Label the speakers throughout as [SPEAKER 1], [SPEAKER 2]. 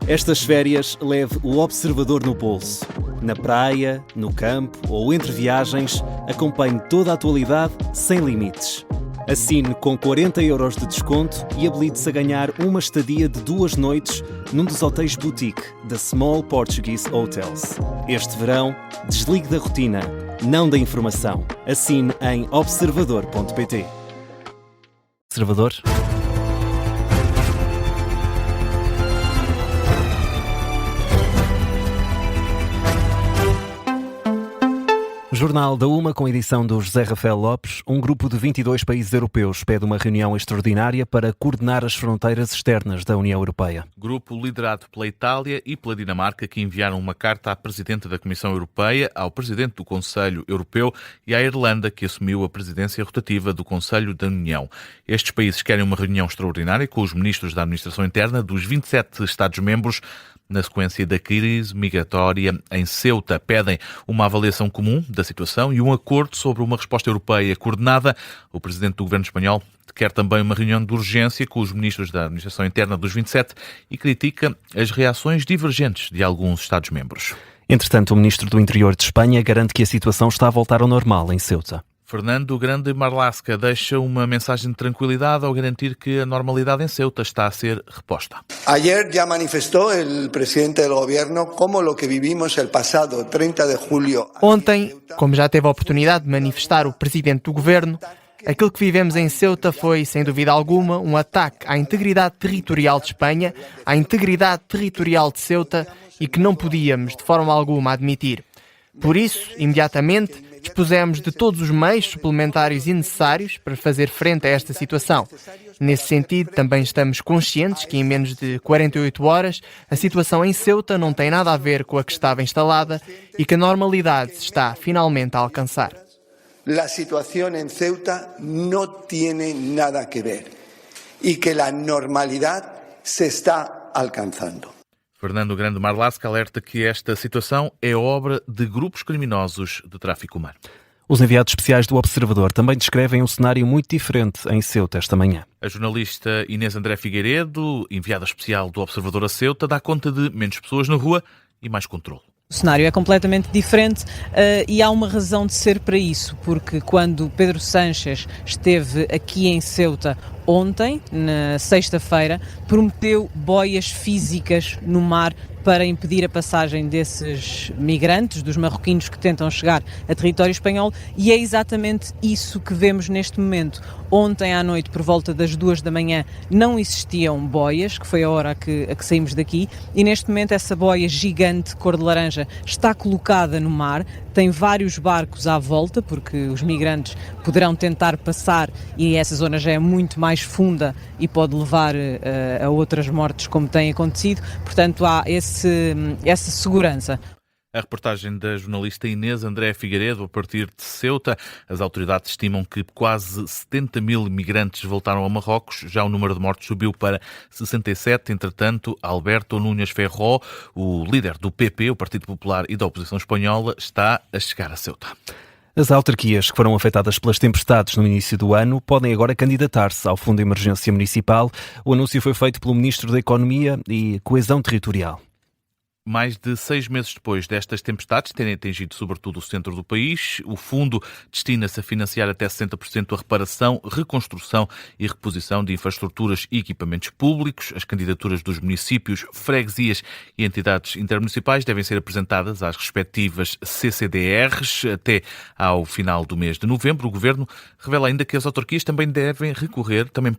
[SPEAKER 1] Estas férias leve o Observador no bolso. Na praia, no campo ou entre viagens, acompanhe toda a atualidade sem limites. Assine com 40 € de desconto e habilite-se a ganhar uma estadia de 2 noites num dos hotéis boutique da Small Portuguese Hotels. Este verão, desligue da rotina, não da informação. Assine em observador.pt. Observador. Jornal da UMA, com edição do José Rafael Lopes. Um grupo de 22 países europeus pede uma reunião extraordinária para coordenar as fronteiras externas da União Europeia.
[SPEAKER 2] Grupo liderado pela Itália e pela Dinamarca, que enviaram uma carta à Presidente da Comissão Europeia, ao Presidente do Conselho Europeu e à Irlanda, que assumiu a presidência rotativa do Conselho da União. Estes países querem uma reunião extraordinária com os ministros da Administração Interna dos 27 Estados-membros na sequência da crise migratória em Ceuta. Pedem uma avaliação comum da situação e um acordo sobre uma resposta europeia coordenada. O presidente do governo espanhol quer também uma reunião de urgência com os ministros da Administração Interna dos 27 e critica as reações divergentes de alguns Estados-membros.
[SPEAKER 1] Entretanto, o ministro do Interior de Espanha garante que a situação está a voltar ao normal em Ceuta.
[SPEAKER 2] Fernando Grande Marlaska deixa uma mensagem de tranquilidade ao garantir que a normalidade em Ceuta está a ser reposta.
[SPEAKER 3] Ayer ya manifestó el presidente del gobierno como lo que vivimos el pasado 30 de julio.
[SPEAKER 4] Ontem, como já teve a oportunidade de manifestar o presidente do governo, aquilo que vivemos em Ceuta foi, sem dúvida alguma, um ataque à integridade territorial de Espanha, à integridade territorial de Ceuta e que não podíamos, de forma alguma, admitir. Por isso, imediatamente, dispusemos de todos os meios suplementares e necessários para fazer frente a esta situação. Nesse sentido, também estamos conscientes que em menos de 48 horas a situação em Ceuta não tem nada a ver com a que estava instalada e que a normalidade se está finalmente a alcançar.
[SPEAKER 3] A situação em Ceuta não tem nada a ver e que a normalidade se está alcançando.
[SPEAKER 2] Fernando Grande Marlaska alerta que esta situação é obra de grupos criminosos de tráfico humano.
[SPEAKER 1] Os enviados especiais do Observador também descrevem um cenário muito diferente em Ceuta esta manhã.
[SPEAKER 2] A jornalista Inês André Figueiredo, enviada especial do Observador a Ceuta, dá conta de menos pessoas na rua e mais controle.
[SPEAKER 5] O cenário é completamente diferente e há uma razão de ser para isso, porque quando Pedro Sánchez esteve aqui em Ceuta ontem, na sexta-feira, prometeu boias físicas no mar para impedir a passagem desses migrantes, dos marroquinos que tentam chegar a território espanhol, e é exatamente isso que vemos neste momento. Ontem à noite, por volta das 2 da manhã, não existiam boias, que foi a hora a que saímos daqui, e neste momento essa boia gigante, cor de laranja, está colocada no mar, tem vários barcos à volta, porque os migrantes poderão tentar passar e essa zona já é muito mais funda e pode levar a outras mortes, como tem acontecido, portanto há essa segurança.
[SPEAKER 2] A reportagem da jornalista Inês André Figueiredo, a partir de Ceuta. As autoridades estimam que quase 70 mil imigrantes voltaram a Marrocos. Já o número de mortos subiu para 67. Entretanto, Alberto Núñez Feijóo, o líder do PP, o Partido Popular e da oposição espanhola, está a chegar a Ceuta.
[SPEAKER 1] As autarquias que foram afetadas pelas tempestades no início do ano podem agora candidatar-se ao Fundo de Emergência Municipal. O anúncio foi feito pelo Ministro da Economia e Coesão Territorial.
[SPEAKER 2] Mais de 6 meses depois destas tempestades terem atingido sobretudo o centro do país, o fundo destina-se a financiar até 60% a reparação, reconstrução e reposição de infraestruturas e equipamentos públicos. As candidaturas dos municípios, freguesias e entidades intermunicipais devem ser apresentadas às respectivas CCDRs até ao final do mês de novembro. O Governo revela ainda que as autarquias também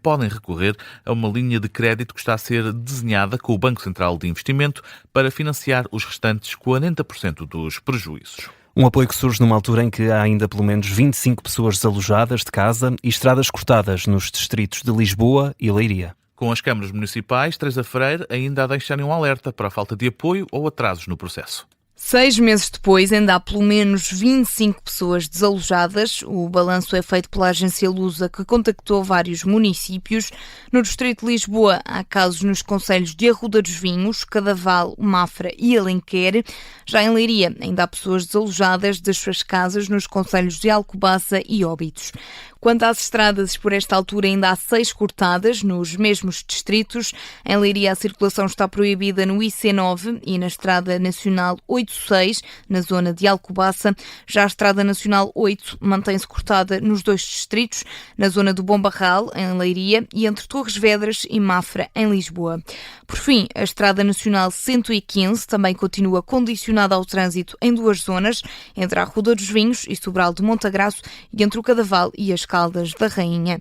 [SPEAKER 2] podem recorrer a uma linha de crédito que está a ser desenhada com o Banco Central de Investimento para financiar os restantes 40% dos prejuízos.
[SPEAKER 1] Um apoio que surge numa altura em que há ainda pelo menos 25 pessoas desalojadas de casa e estradas cortadas nos distritos de Lisboa e Leiria.
[SPEAKER 2] Com as câmaras municipais, Teresa Freire ainda a deixarem um alerta para a falta de apoio ou atrasos no processo.
[SPEAKER 6] 6 meses depois, ainda há pelo menos 25 pessoas desalojadas. O balanço é feito pela agência Lusa, que contactou vários municípios. No distrito de Lisboa, há casos nos concelhos de Arruda dos Vinhos, Cadaval, Mafra e Alenquer. Já em Leiria, ainda há pessoas desalojadas das suas casas nos concelhos de Alcobaça e Óbidos. Quanto às estradas, por esta altura ainda há 6 cortadas nos mesmos distritos. Em Leiria a circulação está proibida no IC9 e na Estrada Nacional 86, na zona de Alcobaça. Já a Estrada Nacional 8 mantém-se cortada nos 2 distritos, na zona do Bom Barral, em Leiria, e entre Torres Vedras e Mafra, em Lisboa. Por fim, a Estrada Nacional 115 também continua condicionada ao trânsito em 2 zonas, entre a Ruda dos Vinhos e Sobral do Montagraço e entre o Cadaval e as Caldas da Rainha.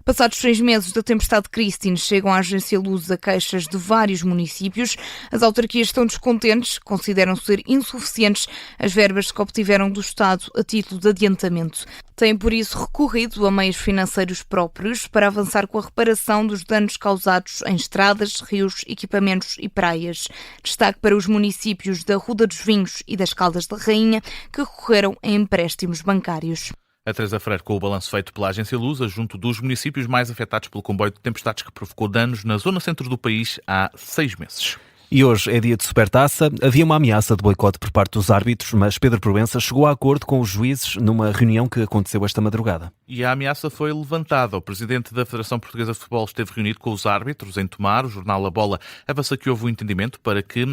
[SPEAKER 6] Passados 6 meses da tempestade Christine, chegam à agência Lusa queixas de vários municípios. As autarquias estão descontentes, consideram ser insuficientes as verbas que obtiveram do Estado a título de adiantamento. Têm, por isso, recorrido a meios financeiros próprios para avançar com a reparação dos danos causados em estradas, rios, equipamentos e praias. Destaque para os municípios da Ruda dos Vinhos e das Caldas da Rainha, que recorreram a empréstimos bancários.
[SPEAKER 2] A Teresa Freire com o balanço feito pela agência Lusa junto dos municípios mais afetados pelo comboio de tempestades que provocou danos na zona centro do país há 6 meses.
[SPEAKER 1] E hoje é dia de Supertaça. Havia uma ameaça de boicote por parte dos árbitros, mas Pedro Proença chegou a acordo com os juízes numa reunião que aconteceu esta madrugada.
[SPEAKER 2] E a ameaça foi levantada. O presidente da Federação Portuguesa de Futebol esteve reunido com os árbitros em Tomar. O jornal A Bola avança que houve um entendimento para que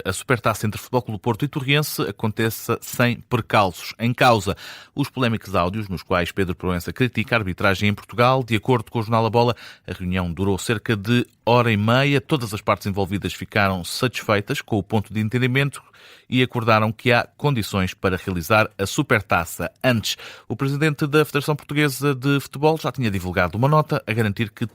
[SPEAKER 2] a Supertaça entre Futebol Clube do Porto e Torriense aconteça sem percalços. Em causa, os polémicos áudios nos quais Pedro Proença critica a arbitragem em Portugal. De acordo com o jornal A Bola, a reunião durou cerca de hora e meia. Todas as partes envolvidas ficaram satisfeitas com o ponto de entendimento e acordaram que há condições para realizar a Supertaça. Antes, o presidente da Federação Portuguesa de Futebol já tinha divulgado uma nota a garantir que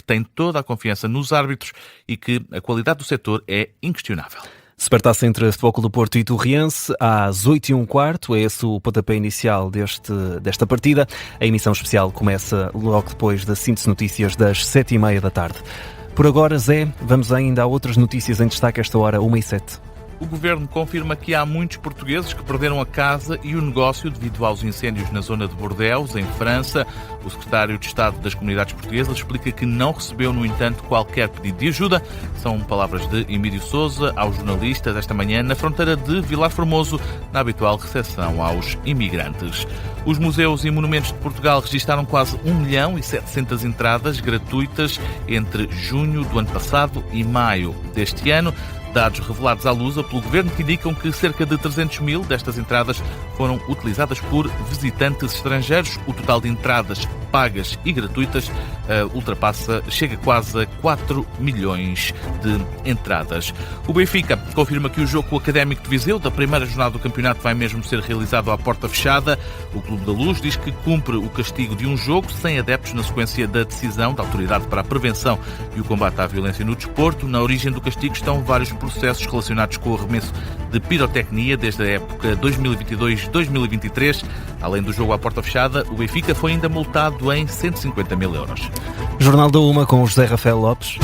[SPEAKER 2] tem toda a confiança nos árbitros e que a qualidade do setor é inquestionável.
[SPEAKER 1] Supertaça entre Futebol Clube do Porto e Torriense às 8h15, é esse o pontapé inicial desta partida. A emissão especial começa logo depois da síntese notícias das 7h30 da tarde. Por agora, Zé, vamos ainda a outras notícias em destaque esta hora, 1h07.
[SPEAKER 2] O Governo confirma que há muitos portugueses que perderam a casa e o negócio devido aos incêndios na zona de Bordeaux, em França. O secretário de Estado das Comunidades Portuguesas explica que não recebeu, no entanto, qualquer pedido de ajuda. São palavras de Emílio Sousa aos jornalistas esta manhã na fronteira de Vilar Formoso, na habitual recepção aos imigrantes. Os museus e monumentos de Portugal registaram quase 1.700.000 entradas gratuitas entre junho do ano passado e maio deste ano. Dados revelados à Lusa pelo Governo que indicam que cerca de 300.000 destas entradas foram utilizadas por visitantes estrangeiros. O total de entradas pagas e gratuitas chega quase a 4 milhões de entradas. O Benfica confirma que o jogo com o Académico de Viseu da primeira jornada do campeonato vai mesmo ser realizado à porta fechada. O Clube da Luz diz que cumpre o castigo de um jogo sem adeptos na sequência da decisão da Autoridade para a Prevenção e o Combate à Violência no Desporto. Na origem do castigo estão vários processos relacionados com o arremesso de pirotecnia desde a época 2022-2023. Além do jogo à porta fechada, o Benfica foi ainda multado em 150.000 euros.
[SPEAKER 1] Jornal da Uma com José Rafael Lopes.